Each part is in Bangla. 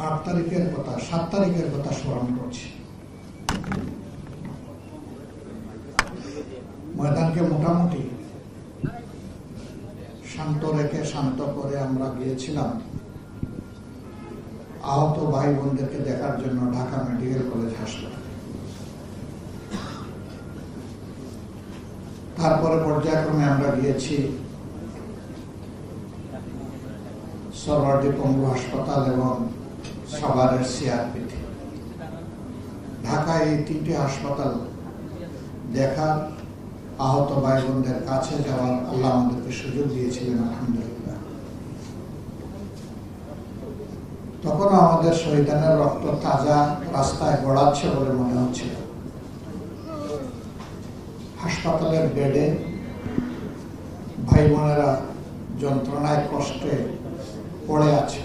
8 তারিখের কথা, 7 তারিখের কথা স্মরণ করছি। ময়দানকে মোটামুটি শান্ত রেখে, শান্ত করে আমরা গিয়েছিলাম আহত ভাই বোনদেরকে দেখার জন্য ঢাকা মেডিকেল কলেজ হাসপাতাল। তারপরে পর্যায়ক্রমে আমরা গিয়েছি সরওয়ার্দী পঙ্গু হাসপাতাল এবং সাভারের সিআরপিতে। ঢাকায় এই 3টি হাসপাতাল দেখার, আহত ভাই বোনদের কাছে যাওয়ার আল্লাহ আমাদেরকে সুযোগ দিয়েছিলেন, আলহামদুলিল্লাহ। তখনও আমাদের শহীদানের রক্ত তাজা রাস্তায় গড়াচ্ছে বলে মনে হচ্ছিল। হাসপাতালের বেডে ভাই বোনেরা যন্ত্রণায়, কষ্টে পড়ে আছে।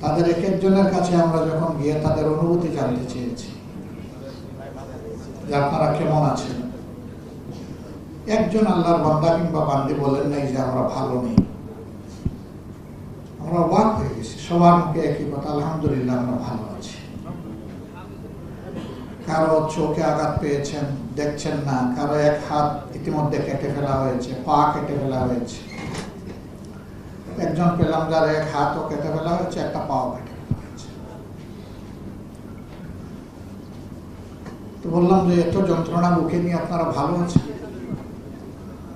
তাদের এক একজনের কাছে আমরা যখন গিয়ে তাদের অনুভূতি জানতে চেয়েছি যে আপনারা কেমন আছেন, একজন আল্লাহর বান্দা কিংবা বান্দি বলেন নাই যে আমরা ভালো নেই। আমরা অবাক হয়ে গেছি, সবার মুখে একই কথা, আলহামদুলিল্লাহ আমরা ভালো আছি। কারো চোখে আঘাত পেয়েছেন, দেখছেন না, কারো এক হাত ইতিমধ্যে কেটে ফেলা হয়েছে, পা কেটে ফেলা হয়েছে। একজন পেলাম যার এক হাতও কেটে ফেলা হয়েছে, একটা পাও কেটে ফেলা হয়েছে। তো বললাম যে এত যন্ত্রণা মুখে নিয়ে আপনারা ভালো আছেন?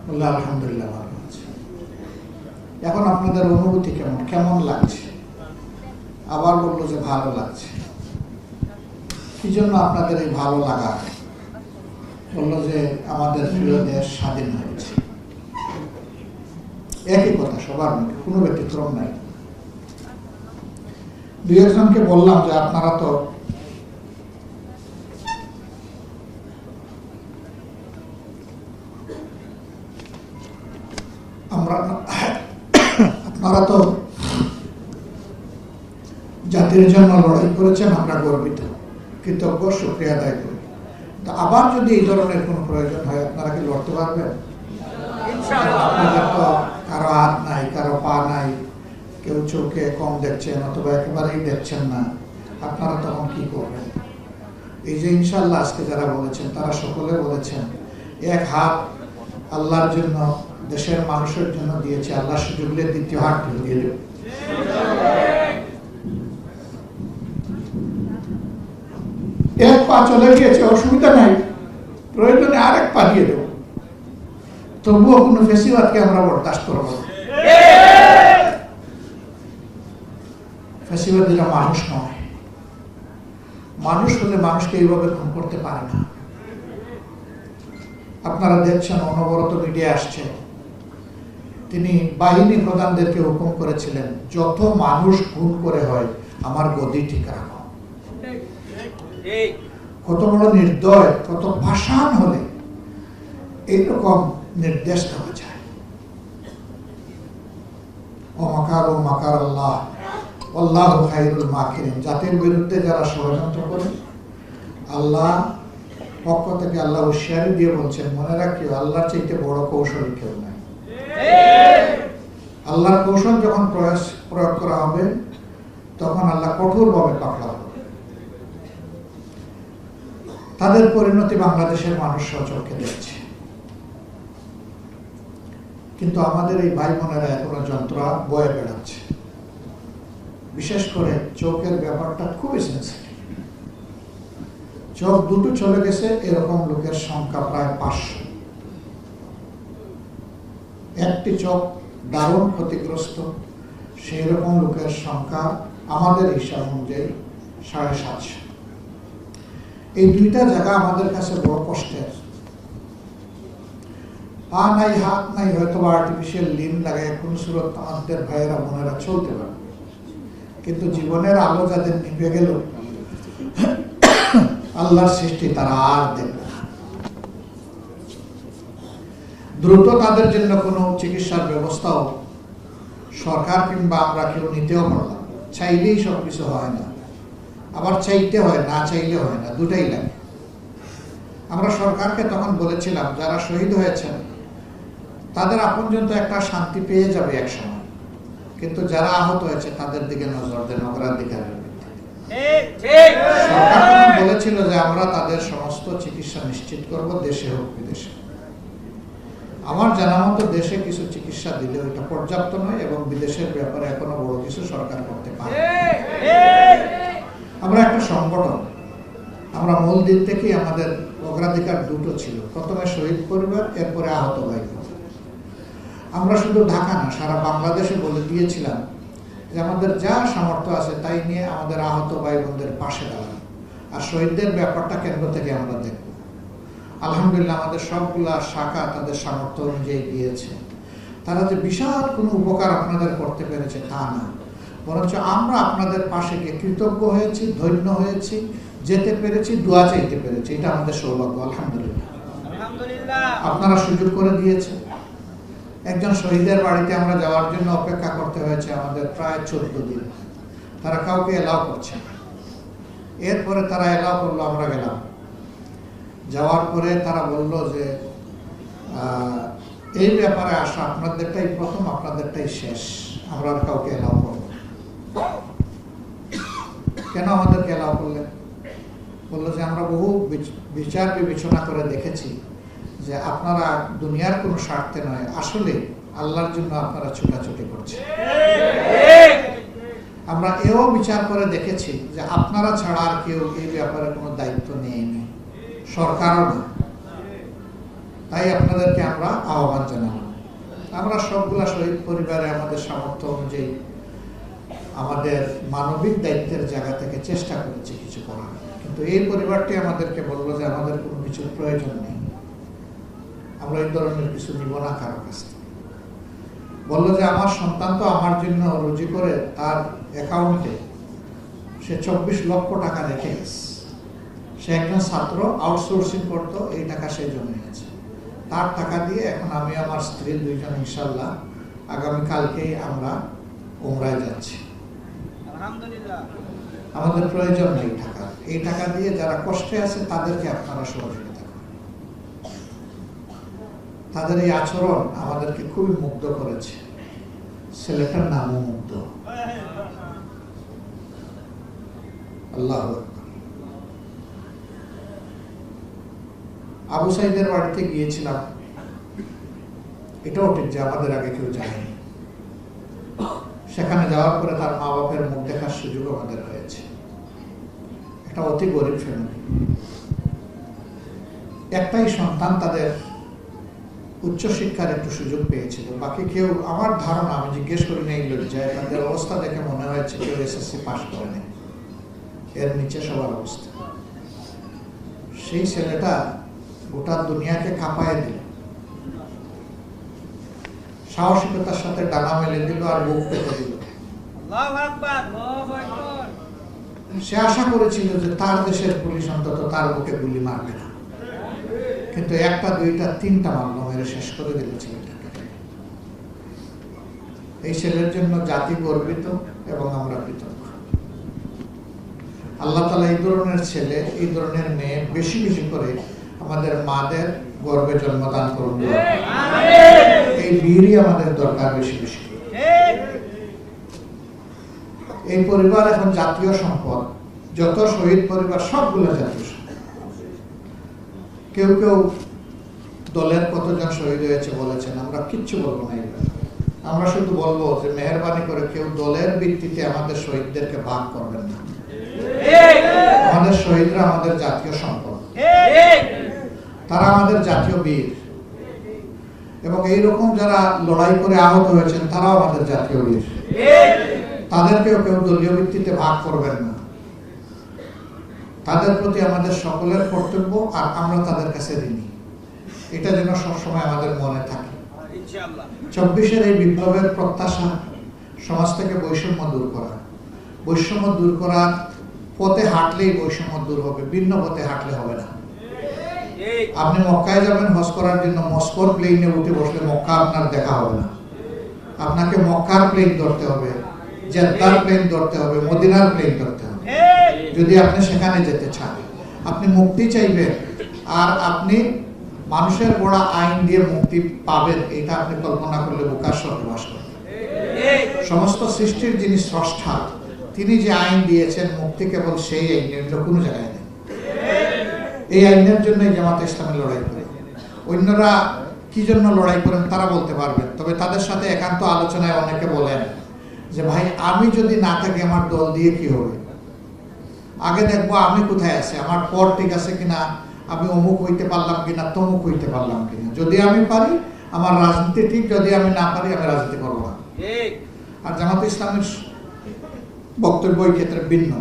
বললে আলহামদুলিল্লাহ ভালো আছে। এখন আপনাদের অনুভূতি কেমন, কেমন লাগছে? আবার বললো যে ভালো লাগছে। কি জন্য আপনাদের এই ভালো লাগা? বললো যে আমাদের প্রিয় দেশ স্বাধীন হয়েছে। একই কথা সবার মুখে, কোনো ব্যতিক্রম নাই। 2 একজনকে বললাম যে আপনারা তো আপনারা তো জাতির জন্য লড়াই করেছেন, আমরা গর্বিত, কৃতজ্ঞ, শুকরিয়া আদায় করি। তো আবার যদি এই ধরনের কোনো প্রয়োজন হয় আপনারা কি লড়তে পারবেন? আপনাদের তো কারো হাত নাই, কারো পা নাই, কেউ চোখে কম দেখছেন অথবা একেবারেই দেখছেন না, আপনারা তখন কি করবেন? এই যে ইনশাআল্লাহ আজকে যারা বলেছেন তারা সকলে বলেছেন এক হাত আল্লাহর জন্য, দেশের মানুষের জন্য দিয়েছে, আল্লাহ সুযোগ দিলে দ্বিতীয় হাত দিয়ে দেবে। এক পা চলে গিয়েছে, অসুবিধা নাই, প্রয়োজনে আরেক পা দিয়ে দেব, তবুও কোনো ফেসিবাদকে আমরা বরদাস্ত করব না। ফেসিবাদীরা মানুষ নয়, মানুষ হলে মানুষকে এইভাবে খুন করতে পারে না। আপনারা দেখছেন অনবরত মিডিয়া আসছে, তিনি বাহিনী প্রধানদেরকে হুকুম করেছিলেন যত মানুষ খুন করে হয় আমার গদি ঠিক রাখো। কত বড় নির্দয়, কত ভাষান হলে এইরকম নির্দেশ দেওয়া যায়। ও মাকার ও মাকার আল্লাহ আল্লাহু খায়রুল মাকিরিন। জাতির বিরুদ্ধে যারা ষড়যন্ত্র করে, আল্লাহ পক্ষ থেকে আল্লাহ হুঁশিয়ারি দিয়ে বলছেন, মনে রাখিও আল্লাহর চাইতে বড় কৌশলী কেউ নাই। আল্লাহর কৌশল যখন প্রয়োগ করা হবে তখন আল্লাহ কঠোরভাবে পাকড়া হবে। তাদের পরিণতি বাংলাদেশের মানুষ চোখে দেখছে। কিন্তু আমাদের এই ভাই বোনেরা এখনো যন্ত্রণা বয়ে বেড়াচ্ছে। বিশেষ করে চোখের ব্যাপারটা খুবই সেন্সিটিভ। চোখ দুটো চলে গেছে এরকম লোকের সংখ্যা প্রায় 500। একটি চোখ দারুণ ক্ষতিগ্রস্ত, সেই রকম লোকের সংখ্যা আমাদের হিসাব অনুযায়ী 750। এই দুইটা জায়গা আমাদের কাছে বড় কষ্টের। পা নাই, হাত নাই, হয়তো আর্টিফিশিয়াল লিম লাগায় কোন সুরত আমাদের ভাইয়েরা বোনেরা চলতে পারে, কিন্তু জীবনের আলো যাদের নিভে গেল, আল্লাহর সৃষ্টি তারা আর দেখবে না। দ্রুত তাদের জন্য কোনো চিকিৎসার ব্যবস্থাও সরকার কিংবা আমরা কেউ নিতেও পারলাম। চাইলেই সবকিছু হয় না, আবার চাইতে হয়, না চাইলে হয় না, দুটাই লাগে। আমরা সরকারকে তখন বলেছিলাম যারা শহীদ হয়েছেন তাদের আপনজন তো একটা শান্তি পেয়ে যাবে এক সময়, কিন্তু যারা আহত হয়েছে তাদের দিকে নজর দেন অগ্রাধিকারের ভিত্তিতে। সরকার বলেছিল যে আমরা তাদের সমস্ত চিকিৎসা নিশ্চিত করব, দেশে হোক বিদেশে। আমার জানা মতো দেশে কিছু চিকিৎসা দিলে ওইটা পর্যাপ্ত নয় এবং বিদেশের ব্যাপারে এখনো বড় কিছু সরকার করতে পারে। আমরা একটা সংগঠন, আমরা মূল দিন থেকেই আমাদের অগ্রাধিকার দুটো ছিল, প্রথমে শহীদ পরিবার, এরপরে আহত ভাই বোন। আমরা শুধু ঢাকা না, সারা বাংলাদেশে বলে দিয়েছিলাম যে আমাদের যা সামর্থ্য আছে তাই নিয়ে আমাদের আহত ভাই বোনদের পাশে দাঁড়ানো, আর শহীদদের ব্যাপারটা কেন্দ্র থেকে আমরা দেখব। আলহামদুলিল্লাহ আমাদের সবগুলা শাখা তাদের সামর্থ্য অনুযায়ী দিয়েছে। তারা যে বিশাল কোনো উপকার আপনাদের করতে পেরেছে তা না, বরঞ্চ আমরা আপনাদের পাশে গিয়ে কৃতজ্ঞ হয়েছি, ধন্য হয়েছি, যেতে পেরেছি, দোয়া চাইতে পেরেছি। এটা আমাদের সৌভাগ্য। আলহামদুলিল্লাহ আপনারা সুযোগ করে দিয়েছে। একজন শহীদের বাড়িতে আমরা যাওয়ার জন্য অপেক্ষা করতে হয়েছে আমাদের প্রায় 14 দিন। তারা কাউকে এলাও করছে না। এরপরে তারা এলাও করলো, আমরা গেলাম। যাওয়ার পরে তারা বলল যে এই ব্যাপারে আসা আপনাদেরটাই প্রথম, আপনাদেরটাই শেষ, আমরা আর কাউকে এলাও করব। কেন আমাদেরকে এলাও করলেন? বললো যে আমরা বহু বিচার বিবেচনা করে দেখেছি যে আপনারা দুনিয়ার কোনো স্বার্থে নয়, আসলে আল্লাহর জন্য আপনারা ছোটাছুটি করছেন। আমরা এও বিচার করে দেখেছি যে আপনারা ছাড়া আর কেউ এই ব্যাপারে কোনো দায়িত্ব নেয়নি, সরকারও না। তাই আপনাদেরকে আমরা আহ্বান জানাবো। আমরা সবগুলা শহীদ পরিবারে আমাদের সামর্থ্য অনুযায়ী আমাদের মানবিক দায়িত্বের জায়গা থেকে চেষ্টা করেছি কিছু করার, কিন্তু এই পরিবারটি আমাদেরকে বললো যে আমাদের কোনো কিছুর প্রয়োজন নেই, আমরা এই ধরনের কিছু নিব না কারো কাছ থেকে। বললো যে আমার সন্তান তো আমার জন্য রুজি করে তার অ্যাকাউন্টে সে 24 লক্ষ টাকা রেখে গেছে। সে একজন ছাত্র, আউটসোর্সিং করতো, এই টাকা সে জমিয়েছে। তার টাকা দিয়ে এখন আমি আমার স্ত্রী দুইজন ইনশাল্লাহ আগামীকালকেই আমরা উমরায় যাচ্ছি। আমাদের প্রয়োজন নেই টাকা। এই টাকা দিয়ে যারা কষ্টে আছে তাদেরকে আপনারা সহযোগিতা করেন। তাদের এই আচরণ আমাদেরকে খুবই মুগ্ধ করেছে। ছেলেটার নামও মুগ্ধ। আল্লাহ আবু সাইদের বাড়িতে গিয়েছিলাম। এটাও ঠিক যে আমাদের আগে কেউ যায়নি। সেখানে যাওয়ার পরে তার মা বাপের মুখ দেখার সুযোগ আমাদের হয়েছে। একটা অতি গরিব ফ্যামিলি, একটাই সন্তান, তাদের উচ্চশিক্ষার একটু সুযোগ পেয়েছিল। বাকি কেউ, আমার ধারণা, আমি জিজ্ঞেস করি না এই লজ্জায়, তাদের অবস্থা দেখে মনে হয়েছে কেউ এসএসসি পাস করেনি, এর নিচে সবার অবস্থা। সেই ছেলেটা গোটা দুনিয়াকে কাঁপায় দিল, সাহসিকতার সাথে ডানা মেলে দিল আর বুক পেতে দিল। সে আশা করেছিল যে তার দেশের পুলিশ অন্তত তার বুকে গুলি মারবে না, কিন্তু একটা, দুইটা, তিনটা মারলো, মেরে শেষ করে দিল ছেলেটাকে। এই ছেলের জন্য জাতি গর্বিত এবং আমরা কৃতজ্ঞ। আল্লাহ তাআলা এই ধরনের ছেলে, এই ধরনের মেয়ে বেশি বেশি করে আমাদের মাদের গর্বে জন্মদান করুন। এই বীরই আমাদের দরকার বেশি বেশি। এই পরিবার এখন জাতীয় সম্পদ। যত শহীদ পরিবার সবগুলো জাতীয় সম্পদ। কেউ কেউ দলের কতজন শহীদ হয়েছে বলেছেন, আমরা কিচ্ছু বলবো না। আমরা শুধু বলবো যে মেহেরবানি করে কেউ দলের ভিত্তিতে আমাদের শহীদদেরকে ভাগ করবেন না। আমাদের শহীদরা আমাদের জাতীয় সম্পদ, তারা আমাদের জাতীয় বীর, এবং এইরকম যারা লড়াই করে আহত হয়েছেন তারাও আমাদের জাতীয় বীর। তাদেরকেও কেউ দলীয় ভিত্তিতে ভাগ করবেন না। তাদের প্রতি আমাদের সকলের কর্তব্য, আর আমরা তাদের কাছে ঋণী। এটা যেন সবসময় আমাদের মনে থাকে। 24-এর এই বিপ্লবের প্রত্যাশা সমাজ থেকে বৈষম্য দূর করা। বৈষম্য দূর করার পথে হাঁটলেই বৈষম্য দূর হবে, ভিন্ন পথে হাঁটলে হবে না। আপনি মক্কায় যাবেন হজ করার জন্য, মস্কোর প্লেনে উঠে বসলে মক্কা আপনার দেখা হবে না। আপনাকে মক্কার প্লেন ধরতে হবে, জেদ্দার প্লেন ধরতে হবে, মদিনার প্লেন ধরতে হবে যদি আপনি সেখানে যেতে চান। আপনি মুক্তি চাইবেন, আর আপনি মানুষের গড়া আইন দিয়ে মুক্তি পাবেন, এটা আপনি কল্পনা করলে বোকার স্বর্গে বাস করবেন। সমস্ত সৃষ্টির যিনি স্রষ্টা, তিনি যে আইন দিয়েছেন, মুক্তি কেবল সেই আইনে, অন্য কোনো জায়গায় নেই। এই আইনের জন্যই জামাতে ইসলামী লড়াই করে। অন্যরা কি জন্য লড়াই করেন তারা বলতে পারবেন, তবে তাদের সাথে একান্ত আলোচনায় অনেকে বলেন যে ভাই, আমি যদি না থাকি আমার দল দিয়ে কি হবে, আগে দেখবো আমি কোথায় আছি, আমার পর ঠিক আছে কিনা, আমি অমুক হইতে পারলাম কিনা, তমুক হইতে পারলাম কিনা। যদি আমি পারি আমার রাজনীতি ঠিক, যদি আমি না পারি আমি রাজনীতি করবো না। আর জামাতে ইসলামের বক্তব্য এই ক্ষেত্রে ভিন্ন,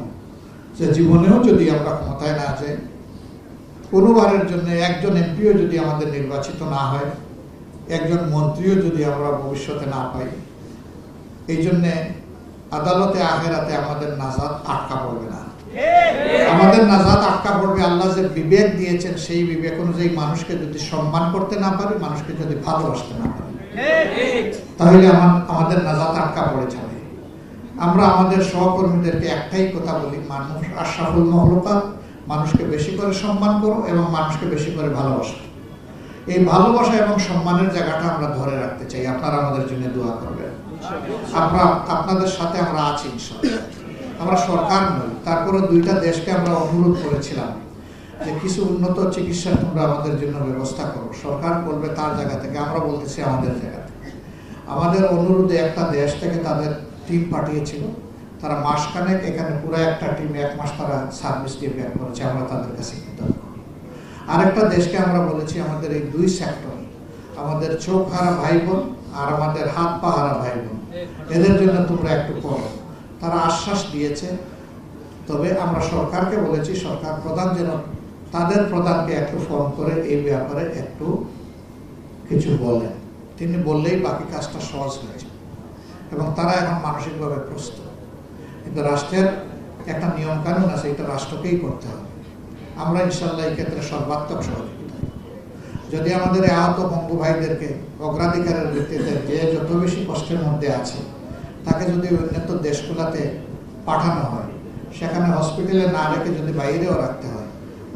যে জীবনেও যদি আমরা ক্ষমতায় না যাই, কোনোবারের জন্য একজন এমপিও যদি আমাদের নির্বাচিত না হয়, একজন মন্ত্রীও যদি আমরা ভবিষ্যতে না পাই, এই জন্যে আদালতে আখেরাতে আমাদের নাজাত আটকা পড়বে না। আমাদের নাজাত আটকা পড়বে আল্লাহ যে বিবেক দিয়েছেন, সেই বিবেক অনুযায়ী মানুষকে যদি সম্মান করতে না পারি, মানুষকে যদি ভালোবাসতে না পারি, তাহলে আমাদের নাজাত আটকা পড়ে যাবে। আমরা আমাদের সহকর্মীদেরকে একটাই কথা বলি, মানুষ আশরাফুল মাখলুকাত, মানুষকে বেশি করে সম্মান করো এবং মানুষকে বেশি করে ভালোবাসো। এই ভালোবাসা এবং সম্মানের জায়গাটা আমরা ধরে রাখতে চাই। আপনারা আমাদের জন্য দোয়া করবেন। আপনাদের সাথে আমরা আছি ইনশাআল্লাহ। আমরা সরকার নই, তারপরে দুইটা দেশকে আমরা অনুরোধ করেছিলাম যে কিছু উন্নত চিকিৎসা তোমরা আমাদের জন্য ব্যবস্থা করো। সরকার বলবে তার জায়গা থেকে, আমরা বলতেছি আমাদের জায়গা থেকে। আমাদের অনুরোধে একটা দেশ থেকে তাদের টিম পাঠিয়েছিল, তারা মাসখানেক এখানে পুরো একটা টিম 1 মাস তারা সার্ভিস দিয়ে ব্যাক করেছে, আমরা তাদের কাছে কৃতজ্ঞ। আরেকটা দেশকে আমরা বলেছি আমাদের এই 2 সেক্টর, আমাদের চোখ হারা ভাই বোন আর আমাদের হাত পা হারা ভাই বোন, এদের জন্য তোমরা একটু করো। তারা আশ্বাস দিয়েছে। তবে আমরা সরকারকে বলেছি, সরকার প্রধান যেন তাদের প্রধানকে একটু ফোন করে এই ব্যাপারে একটু কিছু বলেন। তিনি বললেই বাকি কাজটা সহজ হয়েছে এবং তারা এখন মানসিকভাবে প্রস্তুত। কিন্তু রাষ্ট্রের একটা নিয়ম কানুন আছে, এটা রাষ্ট্রকেই করতে হবে। আমরা ইনশাল্লাহ এই ক্ষেত্রে সর্বাত্মক সহযোগিতা, যদি আমাদের আহত বঙ্গু ভাইদেরকে অগ্রাধিকারের ভিত্তিতে যে যত বেশি কষ্টের মধ্যে আছে, তাকে যদি উন্নত দেশগুলোতে পাঠানো হয়, সেখানে হসপিটালে না রেখে যদি বাইরেও রাখতে হয়,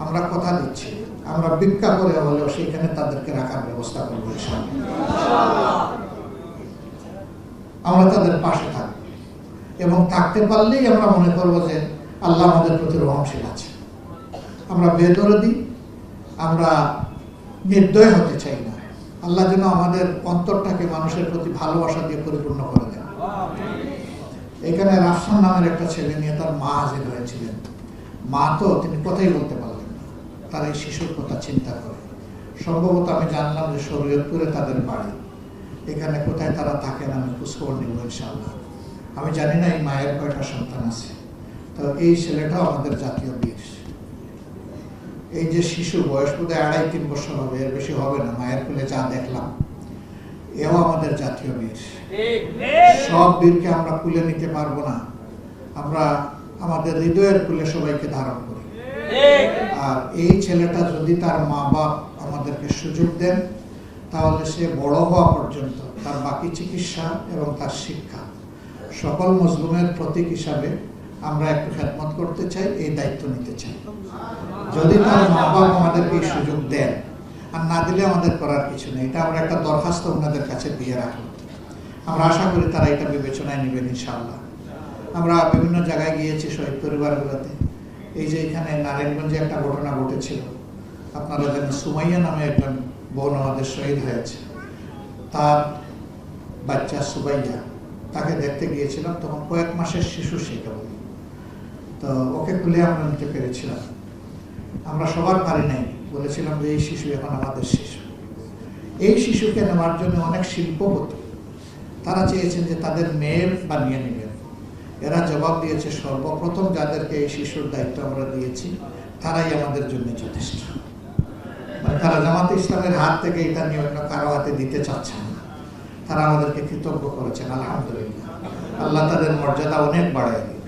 আমরা কথা দিচ্ছি, আমরা ভিক্ষা করে হলেও সেইখানে তাদেরকে রাখার ব্যবস্থা করবো ইনশাআল্লাহ। আমরা তাদের পাশে থাকবো এবং থাকতে পারলেই আমরা মনে করবো যে আল্লাহ আমাদের প্রতি রহমশীল আছে। আমরা বেদরদি, আমরা নির্দয় হতে চাই না। আল্লাহ যেন আমাদের অন্তরটাকে মানুষের প্রতি ভালোবাসা দিয়ে পরিপূর্ণ করে দেন। এখানে রাফসান নামের একটা ছেলে নিয়ে তার মা হাজির হয়েছিলেন। মা তো তিনি কথাই বলতে পারলেন না, তার এই শিশুর কথা চিন্তা করে। সম্ভবত আমি জানলাম যে শরীয়তপুরে তাদের বাড়ি, এখানে কোথায় তারা থাকেন আমি খোঁজখবর নিব ইনশাআল্লাহ। আমি জানি না এই মায়ের কয়টা সন্তান আছে, তো এই ছেলেটাও আমাদের জাতীয় বীর। এই যে শিশু, বয়স বোধহয় 2.5-3 বছর হবে, এর বেশি হবে না, মায়ের কোলে যা দেখলাম, এও আমাদের জাতীয় বীর। সব বীরকে আমরা কুলে নিতে পারবো না, আমরা আমাদের হৃদয়ের কুলে সবাইকে ধারণ করি। আর এই ছেলেটা যদি তার মা বাপ আমাদেরকে সুযোগ দেন, তাহলে সে বড় হওয়া পর্যন্ত তার বাকি চিকিৎসা এবং তার শিক্ষা সকল মজলুমের প্রতীক হিসাবে আমরা একটু খেদমত করতে চাই, এই দায়িত্ব নিতে চাই। যদি তার মা বাপ আমাদেরকে এই সুযোগ দেন, আর না দিলে আমাদের করার কিছু নেই। এটা আমরা একটা দরখাস্ত ওনাদের কাছে দিয়ে রাখলাম। আমরা আশা করি তারা এটা বিবেচনায় নেবেন ইনশাআল্লাহ। আমরা বিভিন্ন জায়গায় গিয়েছি শহীদ পরিবারগুলোতে। এই যে এখানে নারায়ণগঞ্জে একটা ঘটনা ঘটেছিল, আপনারা জানেন, সুমাইয়া নামে একজন বোন আমাদের শহীদ হয়েছে। তার বাচ্চা সুবাইয়া, তাকে দেখতে গিয়েছিলাম, তখন কয়েক মাসের শিশু সেটা। তো ওকে খুলে আমরা নিতে পেরেছিলাম। আমরা সবার পারি নাই, বলেছিলাম যে এই শিশু এখন আমাদের শিশু। এই শিশুকে নেওয়ার জন্য অনেক শিল্পপতি তারা চেয়েছেন যে তাদের মেয়ে বানিয়ে নেবেন। এরা জবাব দিয়েছে, সর্বপ্রথম যাদেরকে এই শিশুর দায়িত্ব আমরা দিয়েছি তারাই আমাদের জন্য যথেষ্ট। মানে তারা জামাতে ইসলামের হাত থেকে এটা নিয়ে অন্য কারো হাতে দিতে চাচ্ছেন না। তারা আমাদেরকে কৃতজ্ঞ করেছেন, আলহামদুলিল্লাহ। আল্লাহ তাদের মর্যাদা অনেক বাড়ায় দিন।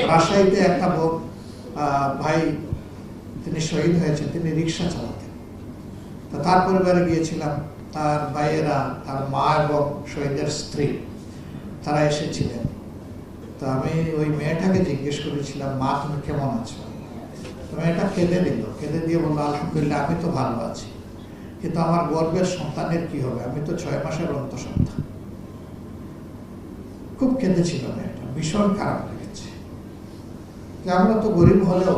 রাজশাহীতে একটা ভাই, তিনি শহীদ হয়েছেন, তিনি রিক্সা চালাতেন। তো তার পরিবারে গিয়েছিলাম, তার ভাইয়েরা, তার মা এবং শহীদের স্ত্রী তারা এসেছিলেন। তো আমি ওই মেয়েটাকে জিজ্ঞেস করেছিলাম, মা তুমি কেমন আছো? তো মেয়েটা কেঁদে দিল, কেঁদে দিয়ে বললো, আলহামদুলিল্লাহ আমি তো ভালো আছি, কিন্তু আমার গর্ভের সন্তানের কি হবে? আমি তো 6 মাসের অন্তঃসন্তান। খুব কেঁদেছিল মেয়েটা, ভীষণ খারাপ লেগেছে যে আমরা তো গরিব হলেও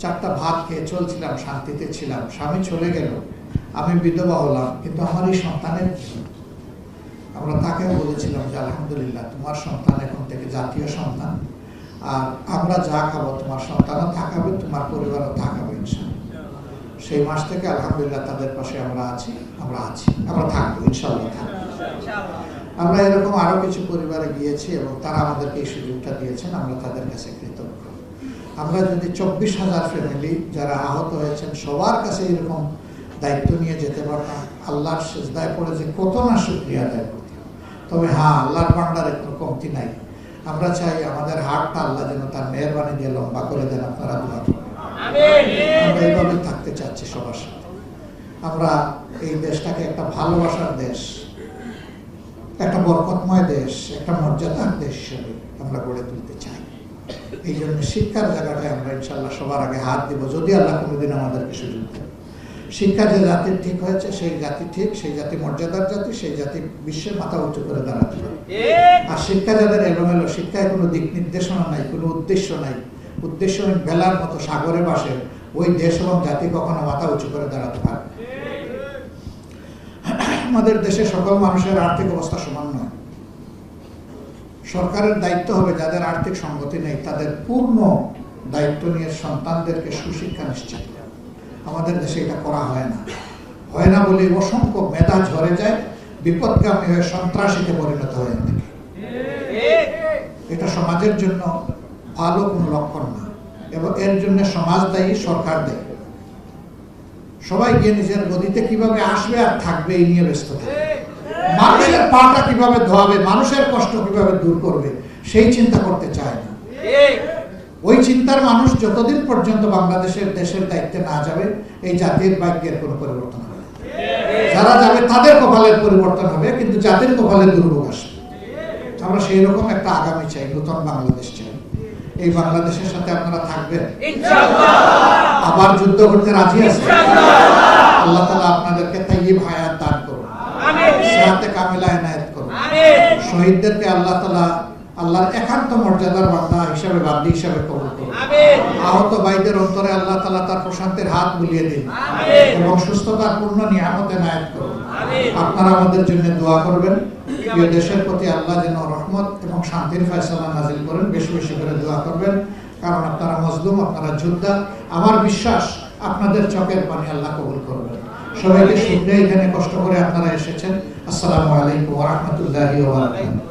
4টা ভাত খেয়ে চলছিলাম, শান্তিতে ছিলাম, স্বামী চলে গেল, আমি বিধবা হলাম, কিন্তু আমার এই সন্তানের কি? আমরা তাকে বলেছিলাম যে আলহামদুলিল্লাহ তোমার সন্তান এখন থেকে জাতীয় সন্তান, আর আমরা যা খাবো তোমার সন্তানও থাকাবে, তোমার পরিবারও থাকাবে ইনশাআল্লাহ। সেই মাস থেকে আলহামদুলিল্লাহ তাদের পাশে আমরা আছি, আমরা থাকবো ইনশাআল্লাহ থাকবো। আমরা এরকম আরো কিছু পরিবারে গিয়েছি এবং তারা আমাদেরকে এই সুযোগটা দিয়েছেন, আমরা তাদের কাছে কৃতজ্ঞ। আমরা যদি 24,000 ফ্যামিলি যারা আহত হয়েছেন সবার কাছে এরকম দায়িত্ব নিয়ে যেতে পারতাম, আল্লাহর সিজদায় পড়ে যে কত না শুকরিয়া আদায় করতাম। তবে হ্যাঁ, আল্লাহর ভান্ডারে কোনো কমতি নাই। আমরা চাই আমাদের হাতটা আল্লাহ যেন তার মেহেরবানি দিয়ে লম্বা করে দেন। আপনারা দোয়া করবেন, আমরা এইভাবে থাকতে চাচ্ছি সবার সাথে। আমরা এই দেশটাকে একটা ভালোবাসার দেশ, একটা বরকতময় দেশ, একটা মর্যাদার দেশ হিসেবে আমরা গড়ে তুলতে চাই। এই জন্য শিক্ষার জায়গাটায় আমরা ইনশাল্লাহ সবার আগে হাত দিব, যদি আল্লাহ কোনোদিন আমাদেরকে সুযোগ দেন। শিক্ষা যে জাতির ঠিক হয়েছে সেই জাতি ঠিক, সেই জাতি মর্যাদার জাতি, সেই জাতি বিশ্বের মাথা উঁচু করে দাঁড়াতে পারে। আর শিক্ষা যাদের এলোমেলো, শিক্ষায় কোনো দিক নির্দেশনা নাই, কোনো উদ্দেশ্য নাই, উদ্দেশ্যহীন বেলার মতো সাগরে বাসে, ওই দেশ এবং জাতি কখনো মাথা উঁচু করে দাঁড়াতে পারে। আমাদের দেশে সকল মানুষের আর্থিক অবস্থা সমান নয়। সরকারের দায়িত্ব হবে যাদের আর্থিক সঙ্গতি নেই তাদের পূর্ণ দায়িত্ব নিয়ে সন্তানদেরকে সুশিক্ষা নিশ্চিত করা। আমাদের দেশে এটা করা হয় না বলে অসংখ্য মেধা ঝরে যায়, বিপদগামী হয়ে সন্ত্রাসীতে পরিণত হয়ে থাকে। এটা সমাজের জন্য ভালো কোনো লক্ষণ না, এবং এর জন্য সমাজ দায়ী, সরকার দায়ী। সবাই গিয়ে নিজের গদিতে কিভাবে আসবে আর থাকবে এই নিয়ে ব্যস্ত থাকে। মানুষের পাটা কিভাবে ধোয়াবে, মানুষের কষ্ট কিভাবে দূর করবে সেই চিন্তা করতে চায় না। ওই চিন্তার মানুষ যতদিন পর্যন্ত বাংলাদেশের দেশের দায়িত্বে না যাবে, এই জাতির ভাগ্যের কোনো পরিবর্তন হবে না। যারা যাবে তাদের কপালের পরিবর্তন হবে, কিন্তু জাতির কপালে দুর্ভোগ আসবে। আমরা সেই রকম একটা আগামী চাই, নতুন বাংলাদেশ চাই। এই বাংলাদেশের সাথে আপনারা থাকবেন ইনশাআল্লাহ। আবার যুদ্ধ করতে রাজি আছেন ইনশাআল্লাহ। আল্লাহ তাআলা আপনাদেরকে তাইয়্যিব হায়াত দান করুন, আমিন। সিহাতে কামিলা ইনায়েত করুন, আমিন। শহীদদেরকে আল্লাহ তাআলা আল্লাহর একান্ত মর্যাদার বান্দা হিসেবে, বান্দী হিসেবে কবুল করুন, আমিন। আহত ভাইদের অন্তরে আল্লাহ তাআলা তার প্রশান্তির হাত বুলিয়ে দিন, আমিন। এবং সুস্থতার পূর্ণ নিয়ামত এনায়েত করুন, আমিন। আপনারা আমাদের জন্য দোয়া করবেন। প্রিয় দেশের প্রতি আল্লাহ যেন রহমত এবং শান্তির ফয়সালা নাজিল করেন, বেশি বেশি করে দোয়া করবেন, কারণ আপনারা মজলুম, আপনারা যোদ্ধা। আমার বিশ্বাস আপনাদের চোখের পানি আল্লাহ কবুল করবেন। সবাইকে শুভেচ্ছা, এখানে কষ্ট করে আপনারা এসেছেন। আসসালামু আলাইকুম ওয়া রাহমাতুল্লাহি ওয়া বারাকাতুহু।